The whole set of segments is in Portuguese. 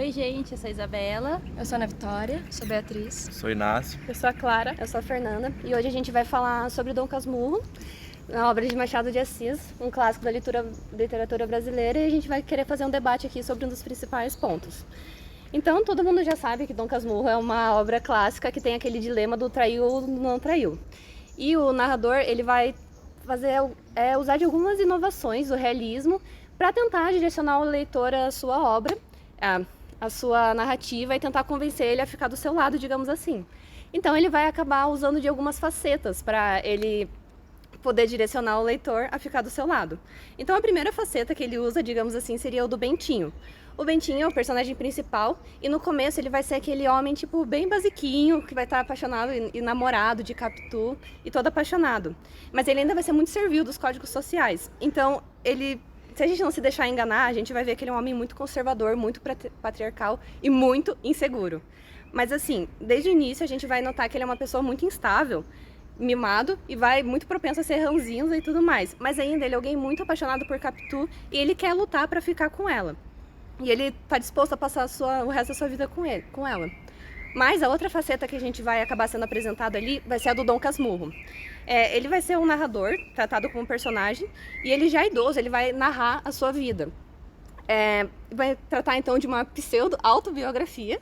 Oi, gente, eu sou a Isabela. Eu sou a Ana Vitória. Sou Beatriz. Sou Inácio. Eu sou a Clara. Eu sou a Fernanda. E hoje a gente vai falar sobre Dom Casmurro, uma obra de Machado de Assis, um clássico da literatura brasileira, e a gente vai querer fazer um debate aqui sobre um dos principais pontos. Então, todo mundo já sabe que Dom Casmurro é uma obra clássica que tem aquele dilema do traiu ou não traiu. E o narrador, ele vai usar de algumas inovações do realismo para tentar direcionar o leitor à sua obra, a sua narrativa, e tentar convencer ele a ficar do seu lado, digamos assim. Então ele vai acabar usando de algumas facetas para ele poder direcionar o leitor a ficar do seu lado. Então a primeira faceta que ele usa, digamos assim, seria o do Bentinho. O Bentinho é o personagem principal e no começo ele vai ser aquele homem tipo bem basiquinho, que vai estar apaixonado e namorado de Capitu e todo apaixonado. Mas ele ainda vai ser muito servil dos códigos sociais. Então se a gente não se deixar enganar, a gente vai ver que ele é um homem muito conservador, muito patriarcal e muito inseguro. Mas assim, desde o início a gente vai notar que ele é uma pessoa muito instável, mimado e vai muito propenso a ser ranzinza e tudo mais. Mas ainda ele é alguém muito apaixonado por Capitu e ele quer lutar para ficar com ela. E ele está disposto a passar o resto da sua vida com ela. Mas a outra faceta que a gente vai acabar sendo apresentado ali vai ser a do Dom Casmurro. Ele vai ser um narrador, tratado como um personagem, e ele já é idoso, ele vai narrar a sua vida. Vai tratar então de uma pseudo-autobiografia,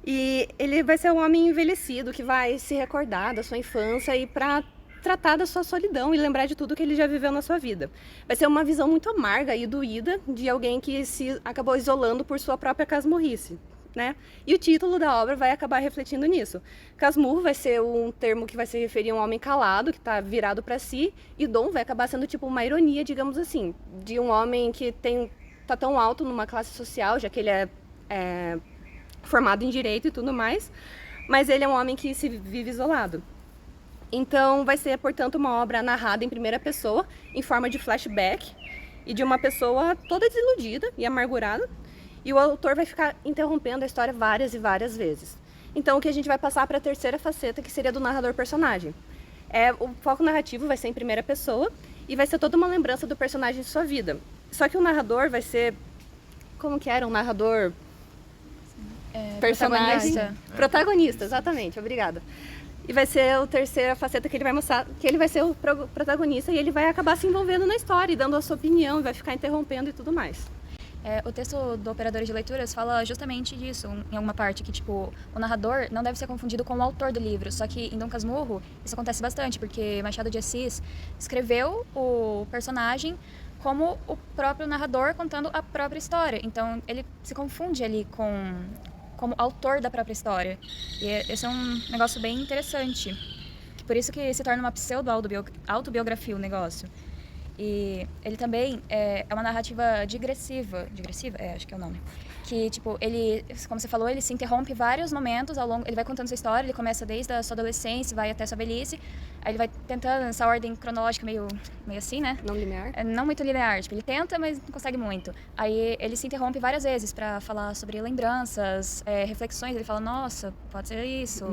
e ele vai ser um homem envelhecido que vai se recordar da sua infância e para tratar da sua solidão e lembrar de tudo que ele já viveu na sua vida. Vai ser uma visão muito amarga e doída de alguém que se acabou isolando por sua própria casmurrice. Né? E o título da obra vai acabar refletindo nisso. Casmurro vai ser um termo que vai se referir a um homem calado, que está virado para si, e Dom vai acabar sendo tipo uma ironia, digamos assim, de um homem que está tão alto numa classe social, já que ele é formado em direito e tudo mais, mas ele é um homem que se vive isolado. Então vai ser, portanto, uma obra narrada em primeira pessoa, em forma de flashback, e de uma pessoa toda desiludida e amargurada, e o autor vai ficar interrompendo a história várias e várias vezes. Então, o que a gente vai passar para a terceira faceta, que seria do narrador-personagem. O foco narrativo vai ser em primeira pessoa e vai ser toda uma lembrança do personagem de sua vida. Só que o narrador vai ser... Como que era? Um narrador... personagem? Protagonista, exatamente. Obrigada. E vai ser a terceira faceta que ele vai mostrar, que ele vai ser o protagonista e ele vai acabar se envolvendo na história e dando a sua opinião, e vai ficar interrompendo e tudo mais. O texto do Operadores de Leituras fala justamente disso, em alguma parte, que tipo, o narrador não deve ser confundido com o autor do livro, só que em Dom Casmurro isso acontece bastante, porque Machado de Assis escreveu o personagem como o próprio narrador contando a própria história, então ele se confunde ali como autor da própria história, e esse é um negócio bem interessante, por isso que se torna uma pseudo-autobiografia o negócio. E ele também é uma narrativa digressiva, acho que é o nome, que tipo, ele, como você falou, ele se interrompe vários momentos ao longo, ele vai contando sua história, ele começa desde a sua adolescência, vai até a sua velhice, aí ele vai tentando essa ordem cronológica meio assim, né? Não linear? Não muito linear, tipo, ele tenta, mas não consegue muito. Aí ele se interrompe várias vezes para falar sobre lembranças, reflexões, ele fala, nossa, pode ser isso.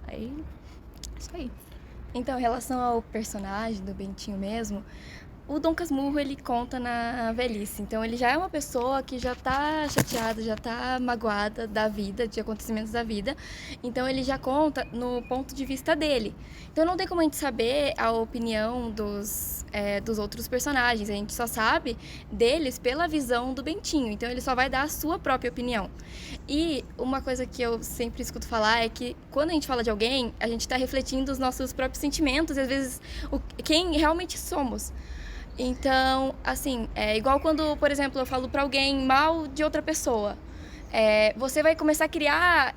Aí, isso aí. Então, em relação ao personagem do Bentinho mesmo, o Dom Casmurro, ele conta na velhice. Então, ele já é uma pessoa que já tá chateada, já tá magoada da vida, de acontecimentos da vida. Então, ele já conta no ponto de vista dele. Então, não tem como a gente saber a opinião dos outros personagens. A gente só sabe deles pela visão do Bentinho. Então, ele só vai dar a sua própria opinião. E uma coisa que eu sempre escuto falar é que quando a gente fala de alguém, a gente está refletindo os nossos próprios sentimentos e, às vezes, quem realmente somos. Então, assim, é igual quando, por exemplo, eu falo pra alguém mal de outra pessoa. Você vai começar a criar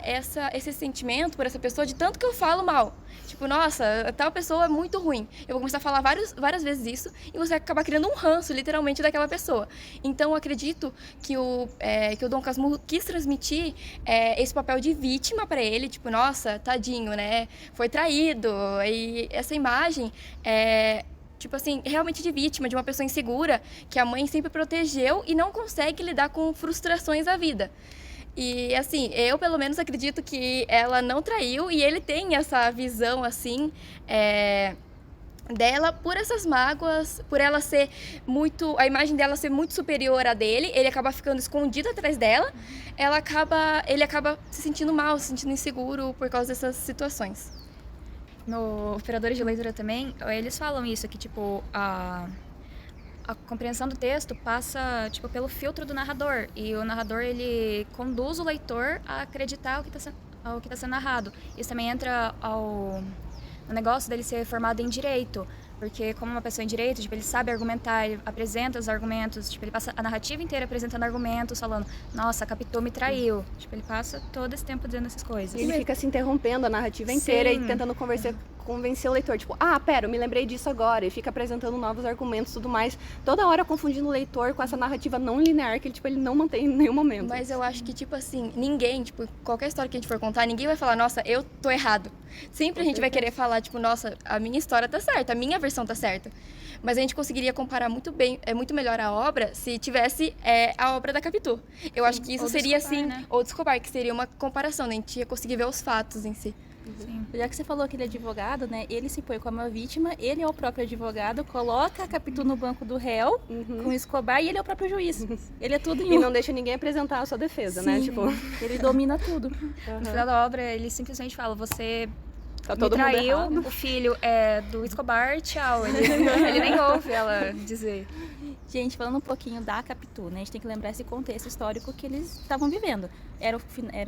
esse sentimento por essa pessoa de tanto que eu falo mal. Tipo, nossa, tal pessoa é muito ruim. Eu vou começar a falar várias vezes isso e você vai acabar criando um ranço, literalmente, daquela pessoa. Então, eu acredito que o Dom Casmurro quis transmitir esse papel de vítima pra ele. Tipo, nossa, tadinho, né? Foi traído. E essa imagem tipo assim, realmente de vítima, de uma pessoa insegura, que a mãe sempre protegeu e não consegue lidar com frustrações da vida. E, assim, eu pelo menos acredito que ela não traiu e ele tem essa visão, assim, dela por essas mágoas, por ela ser muito, a imagem dela ser muito superior à dele, ele acaba ficando escondido atrás dela, ele acaba se sentindo mal, se sentindo inseguro por causa dessas situações. No Operadores de Leitura também, eles falam isso, que tipo, a compreensão do texto passa tipo, pelo filtro do narrador, e o narrador ele conduz o leitor a acreditar ao que está sendo narrado. Isso também entra no negócio dele ser formado em direito, porque como uma pessoa em direito, tipo, ele sabe argumentar, ele apresenta os argumentos, tipo, ele passa a narrativa inteira apresentando argumentos, falando, nossa, a Capitu me traiu. Tipo, ele passa todo esse tempo dizendo essas coisas. E ele fica se interrompendo a narrativa inteira e tentando convencer o leitor. Tipo, pera, eu me lembrei disso agora. E fica apresentando novos argumentos e tudo mais. Toda hora confundindo o leitor com essa narrativa não linear que ele, tipo, ele não mantém em nenhum momento. Mas eu acho que, tipo assim, ninguém, tipo, qualquer história que a gente for contar, ninguém vai falar, nossa, eu tô errado. Sempre a gente vai querer falar, tipo, nossa, a minha história tá certa, a minha versão tá certa. Mas a gente conseguiria comparar muito bem, muito melhor a obra se tivesse a obra da Capitu. Eu acho que isso ou seria, Escobar, assim, né? ou de Escobar, que seria uma comparação, né? A gente ia conseguir ver os fatos em si. Sim. Já que você falou que ele é advogado, né? Ele se põe como a vítima, ele é o próprio advogado, coloca a Capitu no banco do réu com o Escobar e ele é o próprio juiz. Ele é tudo em um. E não deixa ninguém apresentar a sua defesa, né? Tipo, Ele domina tudo. No final da obra, ele simplesmente fala, você tá me todo mundo traiu, errado. o filho é do Escobar, tchau. Ele nem ouve ela dizer. Gente, falando um pouquinho da Capitu, né? A gente tem que lembrar esse contexto histórico que eles estavam vivendo. Era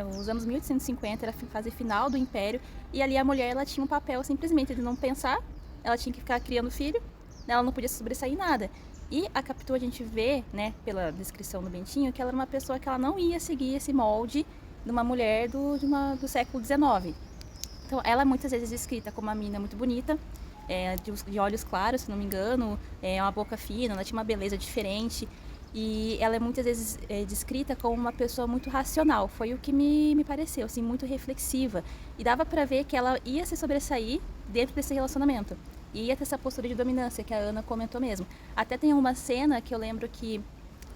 os anos 1850, era a fase final do Império, e ali a mulher ela tinha um papel simplesmente de não pensar, ela tinha que ficar criando filho, ela não podia se sobressair em nada. E a Capitu a gente vê, né, pela descrição do Bentinho, que ela era uma pessoa que ela não ia seguir esse molde de uma mulher do século XIX. Então, ela é muitas vezes descrita como uma menina muito bonita, de olhos claros, se não me engano, uma boca fina, ela tinha uma beleza diferente. E ela é muitas vezes descrita como uma pessoa muito racional. Foi o que me pareceu, assim, muito reflexiva. E dava pra ver que ela ia se sobressair dentro desse relacionamento. E ia ter essa postura de dominância que a Ana comentou mesmo. Até tem uma cena que eu lembro que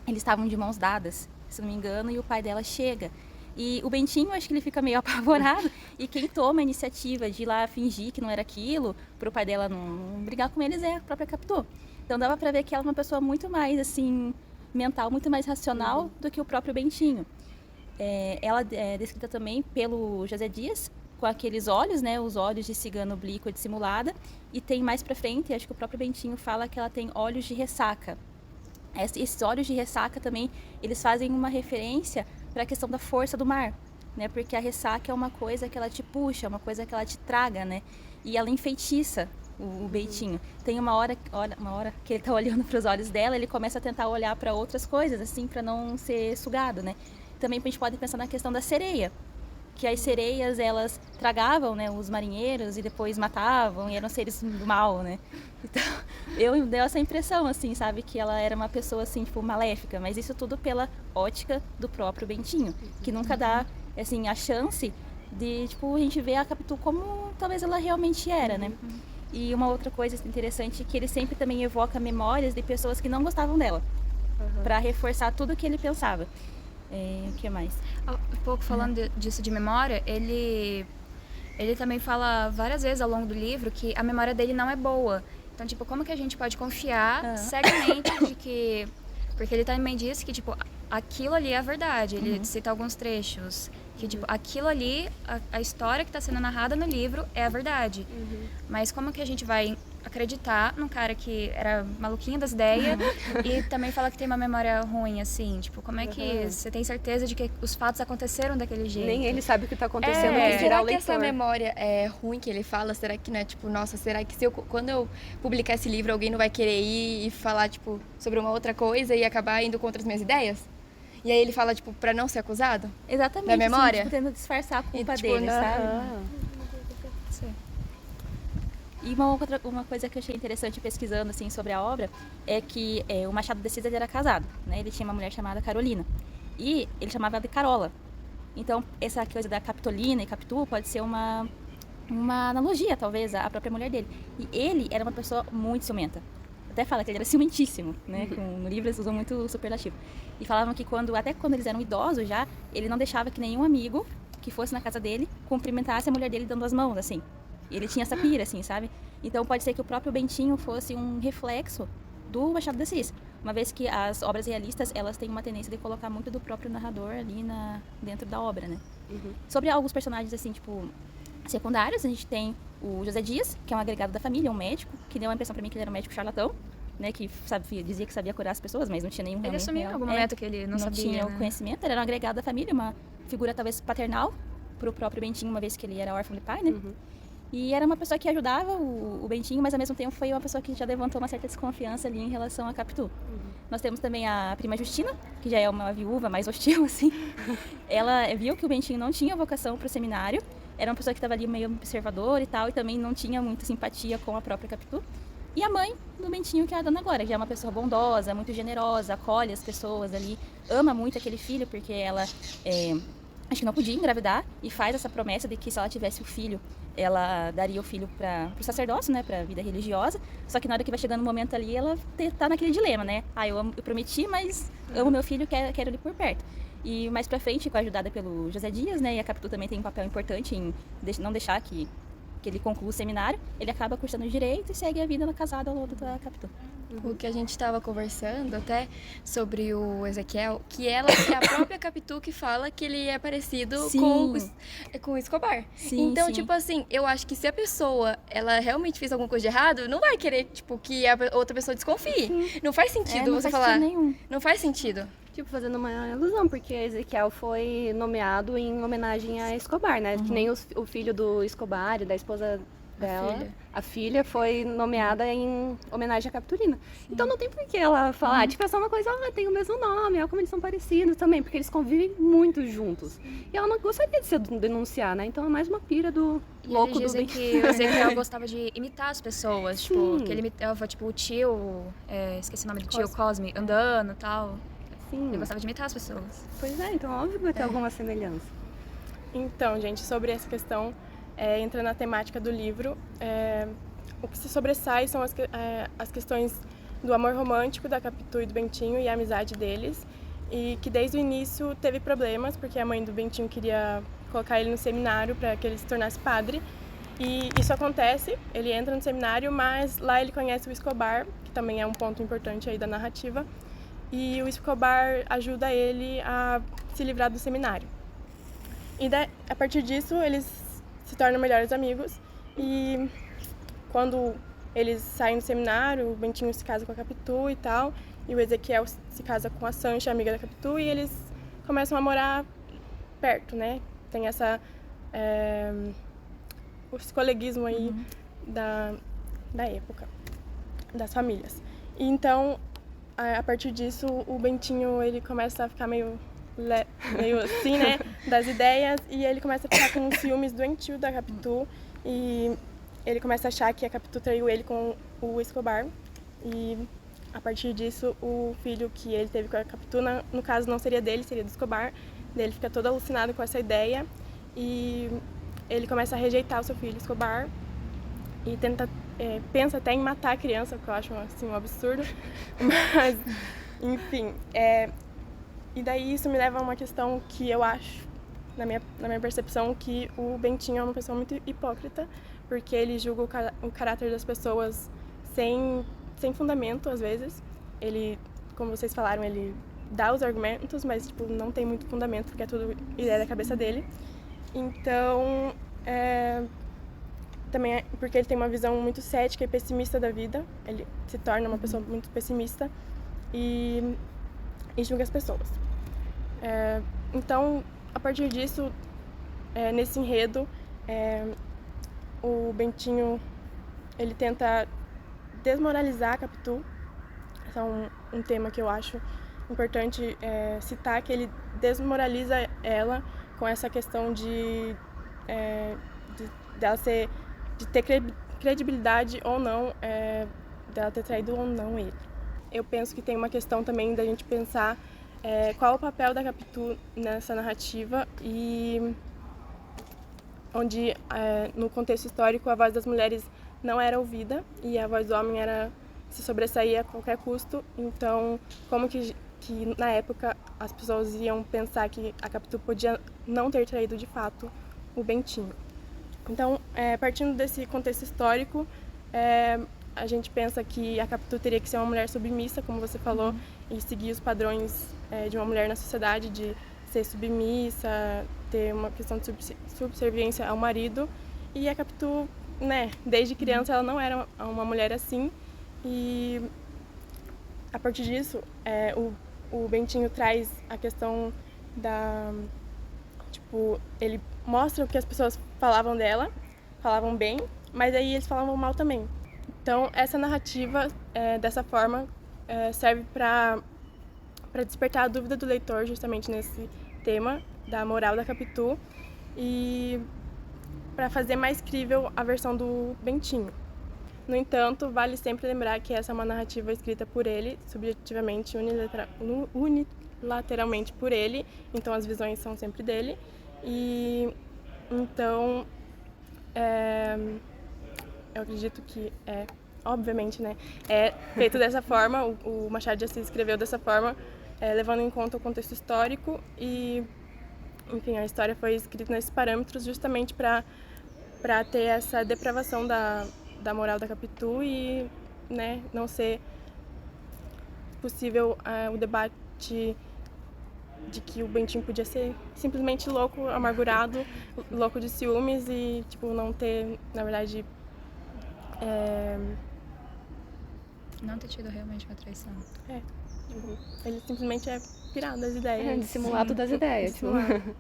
eles estavam de mãos dadas, se não me engano, e o pai dela chega. E o Bentinho, acho que ele fica meio apavorado, e quem toma a iniciativa de ir lá fingir que não era aquilo, pro pai dela não brigar com eles, é a própria Capitu. Então dava pra ver que ela é uma pessoa muito mais, assim, mental, muito mais racional do que o próprio Bentinho. Ela é descrita também pelo José Dias, com aqueles olhos, né, os olhos de cigana oblíqua dissimulada, e tem mais pra frente, acho que o próprio Bentinho fala que ela tem olhos de ressaca. Esses olhos de ressaca também, eles fazem uma referência para a questão da força do mar, né? Porque a ressaca é uma coisa que ela te puxa, uma coisa que ela te traga, né? E ela enfeitiça o Bentinho. Tem uma hora que ele tá olhando para os olhos dela, ele começa a tentar olhar para outras coisas, assim, para não ser sugado, né? Também a gente pode pensar na questão da sereia, que as sereias, elas tragavam, né, os marinheiros e depois matavam, e eram seres do mal, né? Então, eu dei essa impressão, assim, sabe, que ela era uma pessoa, assim, tipo, maléfica, mas isso tudo pela ótica do próprio Bentinho, que nunca dá, assim, a chance de, tipo, a gente ver a Capitu como talvez ela realmente era, né? E uma outra coisa interessante é que ele sempre também evoca memórias de pessoas que não gostavam dela, para reforçar tudo o que ele pensava. O que mais? Um pouco falando disso de memória, ele também fala várias vezes ao longo do livro que a memória dele não é boa. Então, tipo, como que a gente pode confiar cegamente de que... Porque ele também diz que, tipo, aquilo ali é a verdade. Ele cita alguns trechos que, tipo, aquilo ali, a história que está sendo narrada no livro é a verdade. Mas como que a gente vai acreditar num cara que era maluquinho das ideias e também fala que tem uma memória ruim, assim? Tipo, como é que você tem certeza de que os fatos aconteceram daquele jeito? Nem ele sabe o que está acontecendo, Mas que dirá será o que essa leitor. memória é ruim que ele fala? Será que não é tipo, nossa, será que quando eu publicar esse livro, alguém não vai querer ir e falar, tipo, sobre uma outra coisa e acabar indo contra as minhas ideias? E aí ele fala, tipo, pra não ser acusado? Exatamente. Da memória? Assim, tipo, tentando disfarçar a culpa tipo, dele, sabe? E uma coisa que eu achei interessante pesquisando assim, sobre a obra é que o Machado de Assis era casado, né? Ele tinha uma mulher chamada Carolina e ele chamava ela de Carola. Então, essa coisa da Capitolina e Capitu pode ser uma analogia, talvez, à própria mulher dele. E ele era uma pessoa muito ciumenta. Até fala que ele era ciumentíssimo, né? No livro eles usam muito superlativo. E falavam que até quando eles eram idosos já, ele não deixava que nenhum amigo que fosse na casa dele cumprimentasse a mulher dele dando as mãos, assim. Ele tinha essa pira, assim, sabe? Então pode ser que o próprio Bentinho fosse um reflexo do Machado de Assis, uma vez que as obras realistas, elas têm uma tendência de colocar muito do próprio narrador ali dentro da obra, né? Sobre alguns personagens, assim, tipo, secundários, a gente tem o José Dias, que é um agregado da família, um médico, que deu a impressão pra mim que ele era um médico charlatão, né, que dizia que sabia curar as pessoas, mas não tinha nenhum Ele realmente assumiu em algum momento que ele não sabia, tinha né? o conhecimento, ele era um agregado da família, uma figura talvez paternal pro próprio Bentinho, uma vez que ele era órfão de pai, né? E era uma pessoa que ajudava o Bentinho, mas ao mesmo tempo foi uma pessoa que já levantou uma certa desconfiança ali em relação a Capitu. Nós temos também a prima Justina, que já é uma viúva mais hostil, assim. Ela viu que o Bentinho não tinha vocação para o seminário, era uma pessoa que estava ali meio observadora e tal, e também não tinha muita simpatia com a própria Capitu. E a mãe do Bentinho, que é a Dona Glória, que é uma pessoa bondosa, muito generosa, acolhe as pessoas ali, ama muito aquele filho, porque ela acho que não podia engravidar, e faz essa promessa de que se ela tivesse o filho, ela daria o filho para o sacerdócio, né, para a vida religiosa. Só que na hora que vai chegando o momento ali, ela tá naquele dilema, né? Eu prometi, mas amo meu filho, quero ele por perto. E mais pra frente, ajudada pelo José Dias, né, e a Capitu também tem um papel importante em não deixar que ele conclua o seminário, ele acaba cursando direito e segue a vida casada ao lado da Capitu. O que a gente estava conversando até sobre o Ezequiel, que é a própria Capitu que fala que ele é parecido com o Escobar. Sim, então, sim. tipo assim, eu acho que se a pessoa, ela realmente fez alguma coisa de errado, não vai querer, tipo, que a outra pessoa desconfie. Não faz sentido não você faz falar. sentido nenhum. Não faz sentido. Tipo, fazendo uma ilusão, porque Ezequiel foi nomeado em homenagem a Escobar, né? Que nem o filho do Escobar e da esposa dela, a filha foi nomeada em homenagem à Capitulina. Então não tem por que ela falar, tipo, é só uma coisa, tem o mesmo nome, olha como eles são parecidos também, porque eles convivem muito juntos. E ela não gostaria de se denunciar, né? Então é mais uma pira do louco do dizem que o Ezequiel gostava de imitar as pessoas, tipo, que ele imitava, tipo, o tio, esqueci o nome do tio, Cosme, andando e tal. Sim. Ele gostava de imitar as pessoas. Pois é, então óbvio que vai ter alguma semelhança. Então, gente, sobre essa questão, entra na temática do livro, o que se sobressai são as questões do amor romântico da Capitu e do Bentinho e a amizade deles, e que desde o início teve problemas, porque a mãe do Bentinho queria colocar ele no seminário para que ele se tornasse padre, e isso acontece, ele entra no seminário, mas lá ele conhece o Escobar, que também é um ponto importante aí da narrativa, e o Escobar ajuda ele a se livrar do seminário. E a partir disso, eles se tornam melhores amigos. E quando eles saem do seminário, o Bentinho se casa com a Capitu e tal. E o Ezequiel se casa com a Sancha, amiga da Capitu. E eles começam a morar perto, né? Tem esse coleguismo aí da época, das famílias. E então, a partir disso, o Bentinho ele começa a ficar meio assim, né, das ideias, e ele começa a ficar com ciúmes doentio da Capitu, e ele começa a achar que a Capitu traiu ele com o Escobar, e a partir disso, o filho que ele teve com a Capitu, no caso não seria dele, seria do Escobar, ele fica todo alucinado com essa ideia, e ele começa a rejeitar o seu filho Escobar, e pensa até em matar a criança, que eu acho assim, um absurdo, mas, enfim, e daí isso me leva a uma questão que eu acho, na minha percepção, que o Bentinho é uma pessoa muito hipócrita, porque ele julga o caráter das pessoas sem fundamento, às vezes. Ele, como vocês falaram, ele dá os argumentos, mas tipo, não tem muito fundamento, porque é tudo ideia da cabeça dele. Então, também é porque ele tem uma visão muito cética e pessimista da vida, ele se torna uma pessoa muito pessimista e julga as pessoas. Então, a partir disso, nesse enredo, o Bentinho ele tenta desmoralizar a Capitu. Esse é um tema que eu acho importante citar, que ele desmoraliza ela com essa questão de ter credibilidade ou não, dela ter traído ou não ele. Eu penso que tem uma questão também da gente pensar qual o papel da Capitu nessa narrativa, e onde no contexto histórico a voz das mulheres não era ouvida e a voz do homem se sobressaía a qualquer custo. Então, como que na época as pessoas iam pensar que a Capitu podia não ter traído de fato o Bentinho? Então, partindo desse contexto histórico, a gente pensa que a Capitu teria que ser uma mulher submissa, como você falou, e seguir os padrões de uma mulher na sociedade, de ser submissa, ter uma questão de subserviência ao marido. E a Capitu, né, desde criança ela não era uma mulher assim. E a partir disso, o Bentinho traz a questão da... Tipo, ele mostra o que as pessoas falavam dela, falavam bem, mas aí eles falavam mal também. Então, essa narrativa, dessa forma, serve para despertar a dúvida do leitor justamente nesse tema da moral da Capitu e para fazer mais crível a versão do Bentinho. No entanto, vale sempre lembrar que essa é uma narrativa escrita por ele, subjetivamente, unilateralmente por ele, então as visões são sempre dele. E então, eu acredito que obviamente, né, é feito dessa forma, o Machado de Assis escreveu dessa forma, levando em conta o contexto histórico e, enfim, a história foi escrita nesses parâmetros justamente para ter essa depravação da moral da Capitu e, né, não ser possível o debate de que o Bentinho podia ser simplesmente louco, amargurado, louco de ciúmes e, tipo, não ter, na verdade, Não ter tido realmente uma traição. Tipo, ele simplesmente é pirado das ideias. Dissimulado das ideias.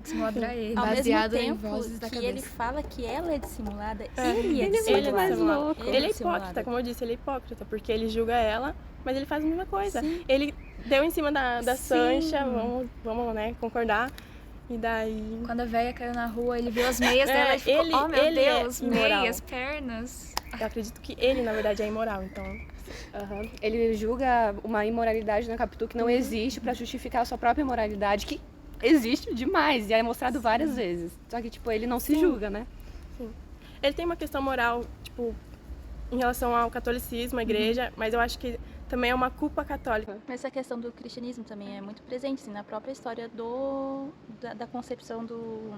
Dissimulado ele. Ao Baseado mesmo em tempo vozes da que cabeça. ele fala que ela é dissimulada, ele é Ele é dissimulado. mais louco. Ele é dissimulado. hipócrita, como eu disse, ele é hipócrita, porque ele julga ela, mas ele faz a mesma coisa. Sim. Ele deu em cima da Sim. Sancha, vamos, né, concordar. E daí... Quando a véia caiu na rua, ele viu as meias dela e ficou, ele- oh meu ele é Deus, imoral. meias, pernas. Eu acredito que ele, na verdade, é imoral, então... Ele julga uma imoralidade na Capitu que não existe para justificar a sua própria imoralidade, que existe demais e é mostrado várias vezes. Só que, tipo, ele não se julga, né? Ele tem uma questão moral, tipo, em relação ao catolicismo, à igreja, mas eu acho que também é uma culpa católica. Mas essa questão do cristianismo também é muito presente assim, na própria história da concepção do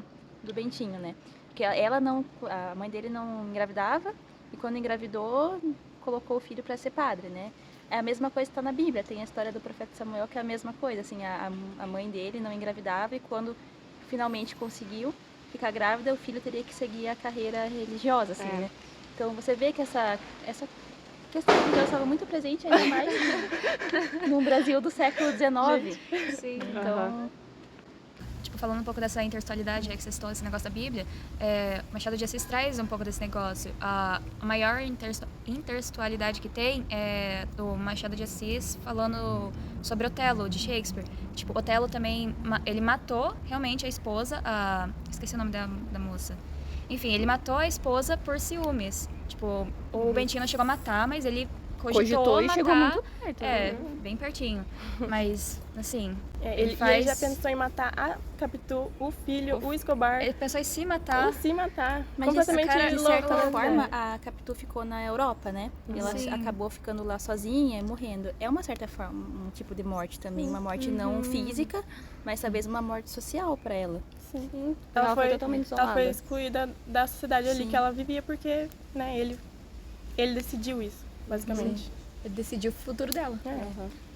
Bentinho, né? Porque a mãe dele não engravidava e quando engravidou colocou o filho para ser padre, né? É a mesma coisa que está na Bíblia, tem a história do profeta Samuel que é a mesma coisa, assim, a mãe dele não engravidava e quando finalmente conseguiu ficar grávida, o filho teria que seguir a carreira religiosa, assim, né? Então você vê que essa questão religiosa estava muito presente ainda mais no Brasil do século XIX. Sim. Então, Tipo, falando um pouco dessa intertextualidade aí que você citou, esse negócio da Bíblia, Machado de Assis traz um pouco desse negócio. A maior intertextualidade que tem é do Machado de Assis falando sobre Otelo, de Shakespeare. Tipo, Otelo também, ele matou realmente a esposa, esqueci o nome da moça. Enfim, ele matou a esposa por ciúmes. Tipo, o Bentinho não chegou a matar, mas ele cogitou e matar. chegou muito perto. Bem pertinho. Mas, assim, Ele já pensou em matar a Capitu, o filho, o Escobar, ele pensou em se matar. ou se matar. mas Completamente cara, de louco. certa né? forma, a Capitu ficou na Europa, né? Ela Sim. acabou ficando lá sozinha e morrendo. É uma certa forma, um tipo de morte também. Uma morte não física, mas talvez uma morte social para ela. Sim. Ela foi totalmente ela foi isolada. excluída da sociedade ali Sim. que ela vivia porque, né, ele decidiu isso, basicamente. Ele decidiu o futuro dela.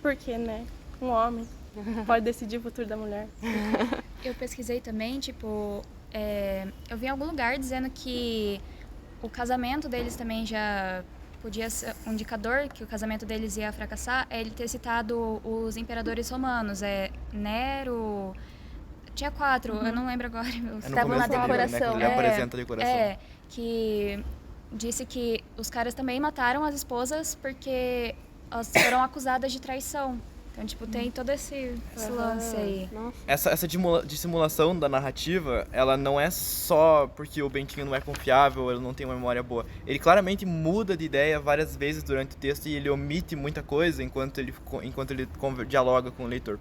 Porque, né, um homem pode decidir o futuro da mulher. Eu pesquisei também, tipo, eu vi em algum lugar dizendo que o casamento deles também já podia ser um indicador que o casamento deles ia fracassar, é ele ter citado os imperadores romanos, Nero, tinha 4, eu não lembro agora. É no Estavam na começo do livro, né, que decoração. ele apresenta a decoração. Que disse que os caras também mataram as esposas porque elas foram acusadas de traição. Então, tipo, tem todo esse lance aí. Nossa. Essa dissimulação da narrativa, ela não é só porque o Bentinho não é confiável, ele não tem uma memória boa. Ele claramente muda de ideia várias vezes durante o texto e ele omite muita coisa enquanto ele dialoga com o leitor.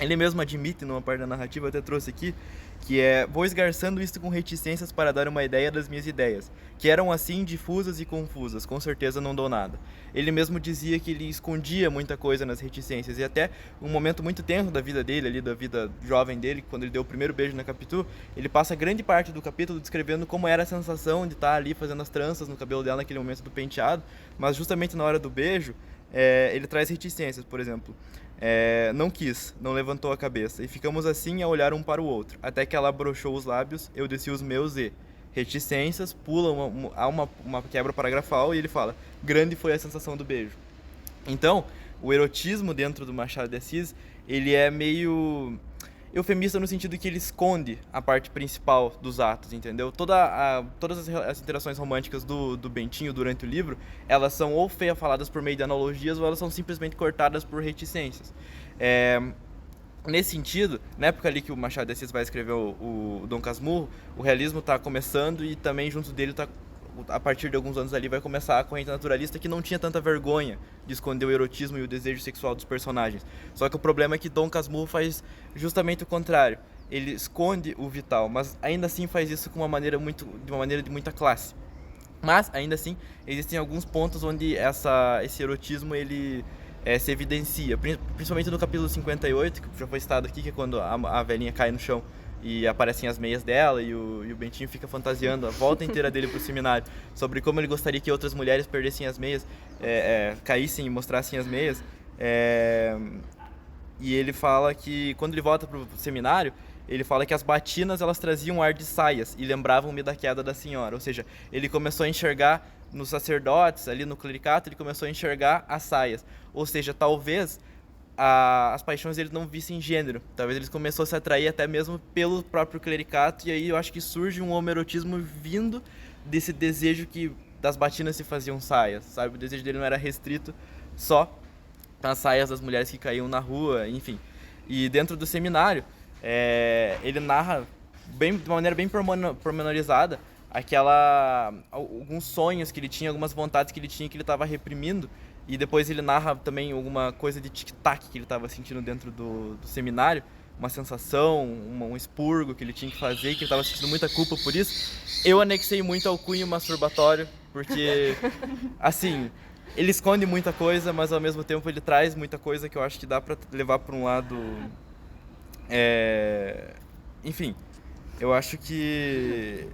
Ele mesmo admite numa parte da narrativa, eu até trouxe aqui, que é: vou esgarçando isto com reticências para dar uma ideia das minhas ideias, que eram assim difusas e confusas, com certeza não dou nada. Ele mesmo dizia que ele escondia muita coisa nas reticências, e até um momento muito tenso da vida dele, ali da vida jovem dele, quando ele deu o primeiro beijo na Capitu, ele passa grande parte do capítulo descrevendo como era a sensação de estar ali fazendo as tranças no cabelo dela naquele momento do penteado, mas justamente na hora do beijo, ele traz reticências, por exemplo. Não quis, não levantou a cabeça, e ficamos assim a olhar um para o outro, até que ela abrochou os lábios, eu desci os meus e... reticências, pula uma quebra paragrafal e ele fala: grande foi a sensação do beijo. Então, o erotismo dentro do Machado de Assis, ele é meio eufemista no sentido que ele esconde a parte principal dos atos, entendeu? Todas as interações românticas do Bentinho durante o livro, elas são ou faladas por meio de analogias ou elas são simplesmente cortadas por reticências. Nesse sentido, na época ali que o Machado de Assis vai escrever o Dom Casmurro, o realismo está começando e também junto dele a partir de alguns anos ali vai começar a corrente naturalista, que não tinha tanta vergonha de esconder o erotismo e o desejo sexual dos personagens. Só que o problema é que Dom Casmurro faz justamente o contrário. Ele esconde o vital, mas ainda assim faz isso de uma maneira de muita classe. Mas ainda assim existem alguns pontos onde esse erotismo ele se evidencia, principalmente no capítulo 58, que já foi citado aqui, que é quando a velhinha cai no chão e aparecem as meias dela e o Bentinho fica fantasiando a volta inteira dele pro seminário sobre como ele gostaria que outras mulheres perdessem as meias, caíssem e mostrassem as meias. E ele fala que quando ele volta pro seminário, ele fala que as batinas elas traziam ar de saias e lembravam-me da queda da senhora, ou seja, ele começou a enxergar nos sacerdotes, ali no clericato, ele começou a enxergar as saias. Ou seja, talvez as paixões dele não vissem gênero. Talvez ele começou a se atrair até mesmo pelo próprio clericato. E aí eu acho que surge um homoerotismo vindo desse desejo que das batinas se faziam saias, sabe? O desejo dele não era restrito só às saias das mulheres que caíam na rua, enfim. E dentro do seminário, ele narra de uma maneira bem pormenorizada alguns sonhos que ele tinha, algumas vontades que ele tinha que ele estava reprimindo, e depois ele narra também alguma coisa de tic-tac que ele estava sentindo dentro do seminário, uma sensação, um expurgo que ele tinha que fazer, que ele estava sentindo muita culpa por isso. Eu anexei muito ao cunho masturbatório, porque, assim, ele esconde muita coisa, mas ao mesmo tempo ele traz muita coisa que eu acho que dá para levar para um lado... Enfim, eu acho que...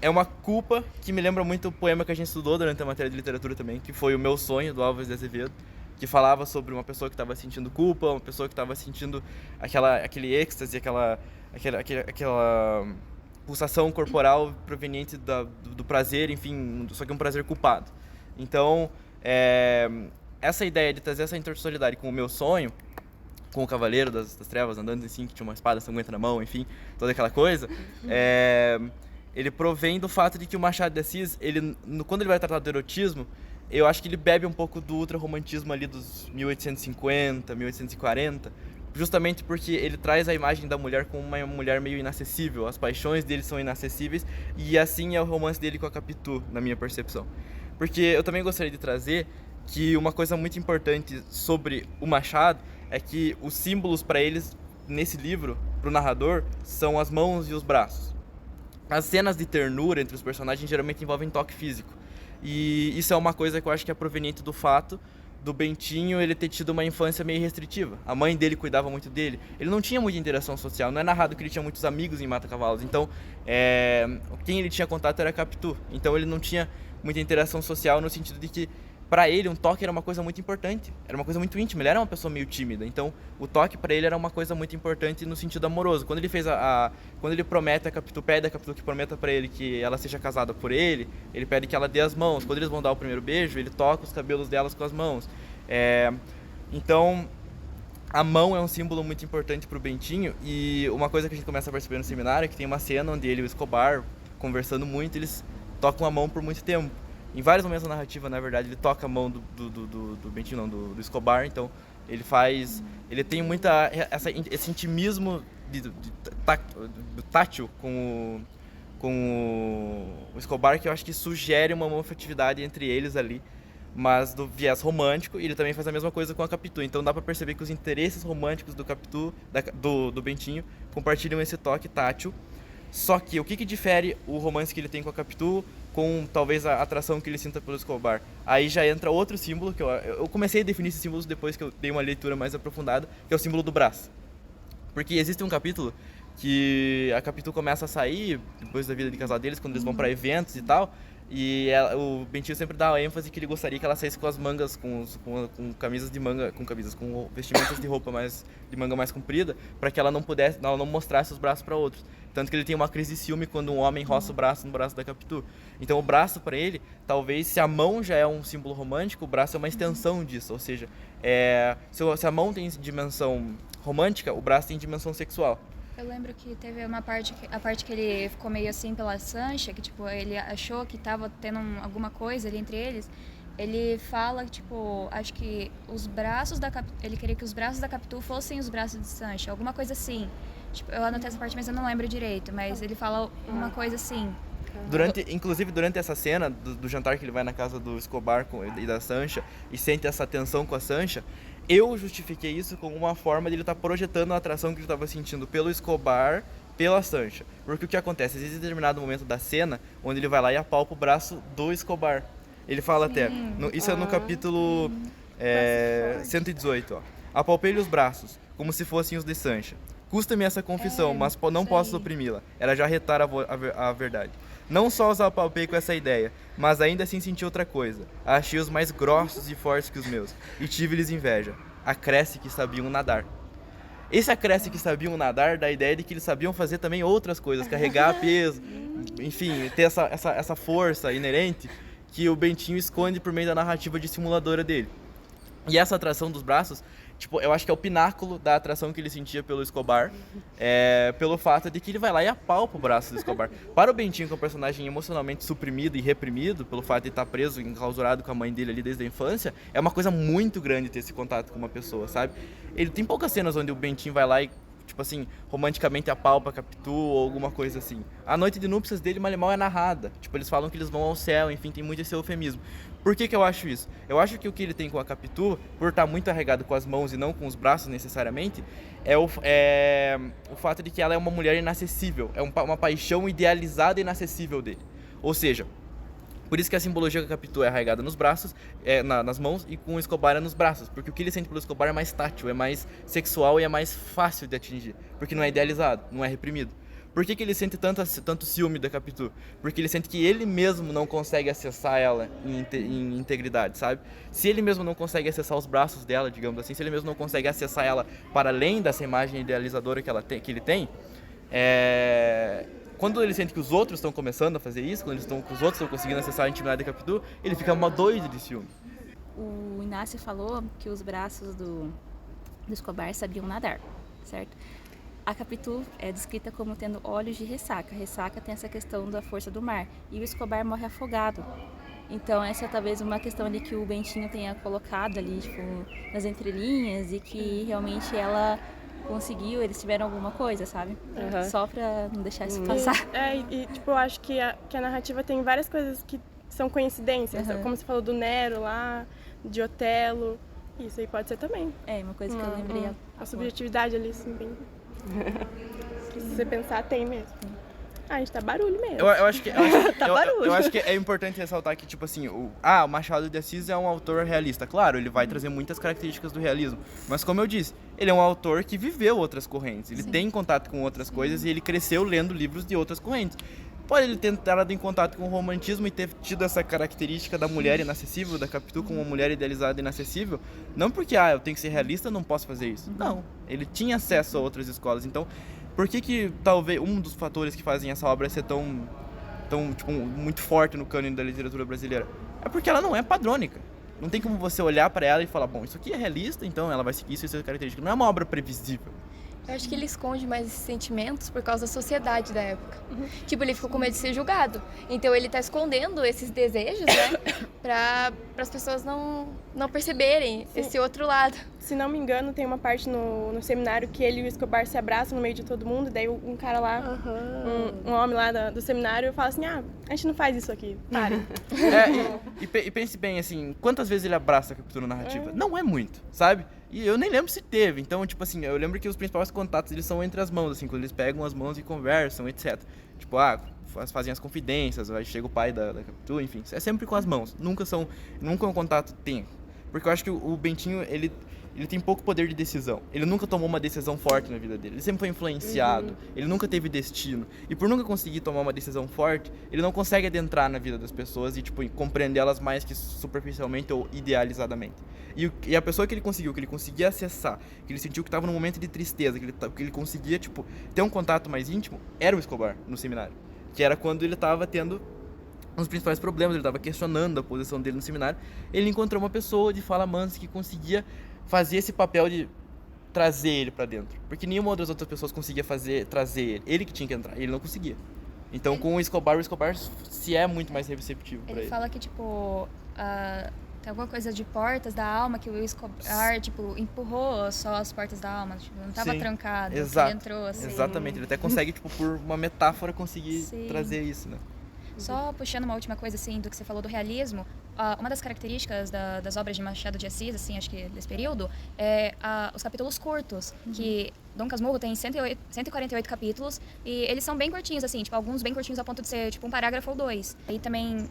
é uma culpa que me lembra muito o poema que a gente estudou durante a matéria de literatura também, que foi O Meu Sonho, do Álvares de Azevedo, que falava sobre uma pessoa que estava sentindo culpa, uma pessoa que estava sentindo aquele êxtase, aquela pulsação corporal proveniente do prazer, enfim, só que um prazer culpado. Então, essa ideia de trazer essa intertextualidade com O Meu Sonho, com o Cavaleiro das Trevas andando assim, que tinha uma espada sanguenta na mão, enfim, toda aquela coisa, ele provém do fato de que o Machado de Assis, quando ele vai tratar do erotismo, eu acho que ele bebe um pouco do ultra-romantismo ali dos 1850, 1840, justamente porque ele traz a imagem da mulher como uma mulher meio inacessível, as paixões dele são inacessíveis, e assim é o romance dele com a Capitu, na minha percepção. Porque eu também gostaria de trazer que uma coisa muito importante sobre o Machado é que os símbolos para eles, nesse livro, para o narrador, são as mãos e os braços. As cenas de ternura entre os personagens geralmente envolvem toque físico. E isso é uma coisa que eu acho que é proveniente do fato do Bentinho ele ter tido uma infância meio restritiva. A mãe dele cuidava muito dele. Ele não tinha muita interação social. Não é narrado que ele tinha muitos amigos em Mata-Cavalos. Então, quem ele tinha contato era a Capitu. Então, ele não tinha muita interação social no sentido de que, para ele, um toque era uma coisa muito importante. Era uma coisa muito íntima. Ele era uma pessoa meio tímida. Então, o toque para ele era uma coisa muito importante no sentido amoroso. Quando ele fez quando ele promete a Capitu, pede a Capitu que prometa para ele que ela seja casada por ele pede que ela dê as mãos. Quando eles vão dar o primeiro beijo, ele toca os cabelos delas com as mãos. Então, a mão é um símbolo muito importante para o Bentinho. E uma coisa que a gente começa a perceber no seminário é que tem uma cena onde ele e o Escobar, conversando muito, eles tocam a mão por muito tempo. Em vários momentos da narrativa, na verdade, ele toca a mão do Bentinho, não, do Escobar, então ele tem muita esse intimismo do tátil com o Escobar, que eu acho que sugere uma afetividade entre eles ali, mas do viés romântico, e ele também faz a mesma coisa com a Capitu, então dá pra perceber que os interesses românticos do Capitu, do Bentinho, compartilham esse toque tátil, Só que o que difere o romance que ele tem com a Capitu com talvez a atração que ele sinta pelo Escobar? Aí já entra outro símbolo, que eu comecei a definir esses símbolos depois que eu dei uma leitura mais aprofundada, que é o símbolo do braço. Porque existe um capítulo que a Capitu começa a sair, depois da vida de casal deles, quando eles vão para eventos e tal, e o Bentinho sempre dá a ênfase que ele gostaria que ela saísse com as mangas, com camisas de manga, com vestimentas de roupa de manga mais comprida, para que ela não mostrasse os braços para outros. Tanto que ele tem uma crise de ciúme quando um homem roça o braço no braço da Capitu. Então o braço para ele, talvez se a mão já é um símbolo romântico, o braço é uma extensão disso. Ou seja, se a mão tem dimensão romântica, o braço tem dimensão sexual. Eu lembro que teve a parte que ele ficou meio assim pela Sancha, que tipo, ele achou que tava tendo alguma coisa ali entre eles. Ele fala, tipo, acho que ele queria que os braços da Capitu fossem os braços de Sancha, alguma coisa assim. Tipo, eu anotei essa parte, mas eu não lembro direito, mas ele fala uma coisa assim. Inclusive, durante essa cena do jantar que ele vai na casa do Escobar e da Sancha e sente essa tensão com a Sancha, eu justifiquei isso como uma forma de ele estar projetando a atração que ele estava sentindo pelo Escobar, pela Sancha. Porque o que acontece? Existe um determinado momento da cena onde ele vai lá e apalpa o braço do Escobar. Ele fala até, isso é no capítulo 118, ó. Apalpei-lhe os braços, como se fossem os de Sancha. Custa-me essa confissão, mas não posso suprimi-la. Ela já retara a verdade. Não só os apalpei com essa ideia, mas ainda assim senti outra coisa. Achei-os mais grossos e fortes que os meus, e tive-lhes inveja. Acresce que sabiam nadar. Esse acresce que sabiam nadar dá a ideia de que eles sabiam fazer também outras coisas, carregar peso, enfim, ter essa força inerente que o Bentinho esconde por meio da narrativa dissimuladora dele. E essa atração dos braços, tipo, eu acho que é o pináculo da atração que ele sentia pelo Escobar, pelo fato de que ele vai lá e apalpa o braço do Escobar. Para o Bentinho, que é um personagem emocionalmente suprimido e reprimido, pelo fato de estar preso, enclausurado com a mãe dele ali desde a infância, é uma coisa muito grande ter esse contato com uma pessoa, sabe? Ele tem poucas cenas onde o Bentinho vai lá e, tipo assim, romanticamente apalpa a Capitu ou alguma coisa assim. A noite de núpcias dele, mal e mal, é narrada. Tipo, eles falam que eles vão ao céu, enfim, tem muito esse eufemismo. Por que eu acho isso? Eu acho que o que ele tem com a Capitu, por estar muito arregado com as mãos e não com os braços necessariamente, é o fato de que ela é uma mulher inacessível. É uma paixão idealizada e inacessível dele. Ou seja, por isso que a simbologia da Capitu é arraigada nos braços, nas mãos, e com o Escobar é nos braços. Porque o que ele sente pelo Escobar é mais tátil, é mais sexual e é mais fácil de atingir. Porque não é idealizado, não é reprimido. Por que ele sente tanto ciúme da Capitu? Porque ele sente que ele mesmo não consegue acessar ela em integridade, sabe? Se ele mesmo não consegue acessar os braços dela, digamos assim, se ele mesmo não consegue acessar ela para além dessa imagem idealizadora que ele tem, quando ele sente que os outros estão começando a fazer isso, quando os outros estão conseguindo acessar a intimidade da Capitu, ele fica uma doida de ciúme. O Inácio falou que os braços do Escobar sabiam nadar, certo? A Capitu é descrita como tendo olhos de ressaca. Ressaca tem essa questão da força do mar. E o Escobar morre afogado. Então essa é talvez uma questão ali que o Bentinho tenha colocado ali, tipo, nas entrelinhas, e que realmente ela conseguiu, eles tiveram alguma coisa, sabe? Só pra não deixar isso passar. Tipo, eu acho que a narrativa tem várias coisas que são coincidências. Como você falou do Nero lá, de Otelo. Isso aí pode ser também. É, uma coisa que eu lembrei. A subjetividade ali, assim, bem... que se você pensar, tem mesmo. A gente tá barulho mesmo. Eu acho que barulho. Eu acho que é importante ressaltar que, tipo assim, o Machado de Assis é um autor realista. Claro, ele vai trazer muitas características do realismo. Mas, como eu disse, ele é um autor que viveu outras correntes. Ele tem contato com outras coisas e ele cresceu lendo livros de outras correntes. Pode ele ter entrado em contato com o romantismo e ter tido essa característica da mulher inacessível, da Capitu como uma mulher idealizada e inacessível, não porque, eu tenho que ser realista, não posso fazer isso. Não, ele tinha acesso a outras escolas. Então, por que talvez um dos fatores que fazem essa obra ser tão tipo, muito forte no cânone da literatura brasileira? É porque ela não é padrônica. Não tem como você olhar para ela e falar, bom, isso aqui é realista, então ela vai seguir isso e essa característica. Não é uma obra previsível. Eu acho que ele esconde mais esses sentimentos por causa da sociedade da época. Tipo, ele ficou com medo de ser julgado. Então ele tá escondendo esses desejos, né? Para as pessoas não perceberem esse outro lado. Se não me engano, tem uma parte no seminário que ele e o Escobar se abraçam no meio de todo mundo. Daí um cara lá, um homem lá do seminário, fala assim, a gente não faz isso aqui, pare. E pense bem, assim, quantas vezes ele abraça a Capitu na narrativa? Não é muito, sabe? E eu nem lembro se teve. Então, tipo assim, eu lembro que os principais contatos eles são entre as mãos, assim, quando eles pegam as mãos e conversam, etc. Tipo, fazem as confidências, aí chega o pai da Capitu, enfim. É sempre com as mãos. Nunca é um contato tenso. Porque eu acho que o Bentinho, ele tem pouco poder de decisão. Ele nunca tomou uma decisão forte na vida dele. Ele sempre foi influenciado. Ele nunca teve destino. E por nunca conseguir tomar uma decisão forte, ele não consegue adentrar na vida das pessoas e, tipo, compreendê-las mais que superficialmente ou idealizadamente. E a pessoa que ele conseguia acessar, que ele sentiu que estava num momento de tristeza, que ele conseguia, tipo, ter um contato mais íntimo, era o Escobar, no seminário. Que era quando ele estava tendo os principais problemas, ele estava questionando a posição dele no seminário. Ele encontrou uma pessoa de fala mansa que conseguia fazer esse papel de trazer ele pra dentro. Porque nenhuma das outras pessoas conseguia trazer ele. Ele que tinha que entrar, ele não conseguia. Então, com o Escobar se é muito mais receptivo pra ele. Ele fala que, tipo, tem alguma coisa de portas da alma que o Escobar, tipo, empurrou só as portas da alma. Tipo, não tava trancado, exato. ele entrou, assim. Exatamente, ele até consegue, tipo, por uma metáfora, conseguir trazer isso, né? Só puxando uma última coisa, assim, do que você falou do realismo, uma das características das obras de Machado de Assis, assim, acho que desse período, é os capítulos curtos, que Dom Casmurro tem 148 capítulos, e eles são bem curtinhos, assim, tipo, alguns bem curtinhos a ponto de ser, tipo, um parágrafo ou dois. E também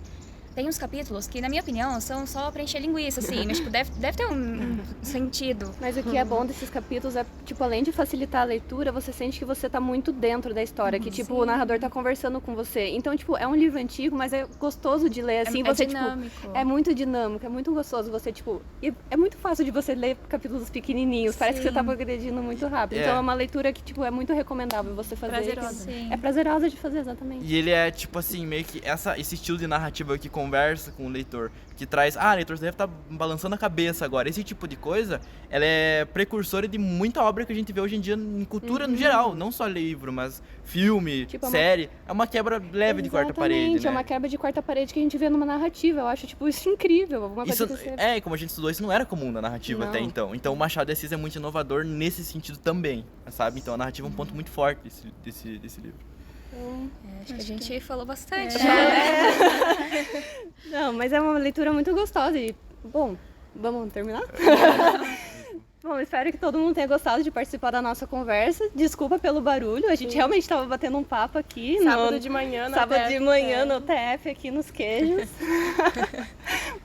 tem uns capítulos que, na minha opinião, são só pra encher linguiça, assim, mas, tipo, deve ter um sentido. Mas o que é bom desses capítulos é, tipo, além de facilitar a leitura, você sente que você tá muito dentro da história, que, tipo, o narrador tá conversando com você. Então, tipo, é um livro antigo, mas é gostoso de ler, assim, você, dinâmico. Tipo, é muito dinâmico, é muito gostoso você, tipo, e é muito fácil de você ler capítulos pequenininhos, parece que você tá progredindo muito rápido. Então, é uma leitura que, tipo, é muito recomendável você fazer. Prazerosa. Sim. É prazerosa de fazer, exatamente. E ele é, tipo assim, meio que esse estilo de narrativa que conversa com o leitor, que traz, o leitor deve estar balançando a cabeça agora. Esse tipo de coisa, ela é precursora de muita obra que a gente vê hoje em dia em cultura no geral, não só livro, mas filme, Tipo, série. É uma quebra leve de quarta parede, né? É uma quebra de quarta parede que a gente vê numa narrativa. Eu acho, tipo, isso incrível. Uma coisa Isso, que você... como a gente estudou, isso não era comum na narrativa até então. Então o Machado de Assis é muito inovador nesse sentido também, sabe? Então a narrativa é um ponto muito forte desse livro. Acho que a gente falou bastante. Não, mas é uma leitura muito gostosa e, bom, vamos terminar? Bom, espero que todo mundo tenha gostado de participar da nossa conversa. Desculpa pelo barulho, a gente realmente estava batendo um papo aqui. Sábado de manhã no TF, aqui nos queijos.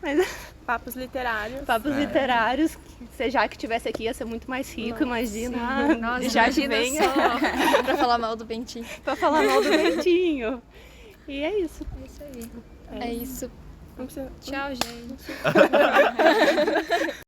Mas, Papos literários. papos literários, se já que tivesse aqui ia ser muito mais rico, imagina. Nossa, Já que imagina venha só pra falar mal do Bentinho. pra falar mal do Bentinho. E é isso. É isso aí. É isso. Não precisa... Tchau, gente.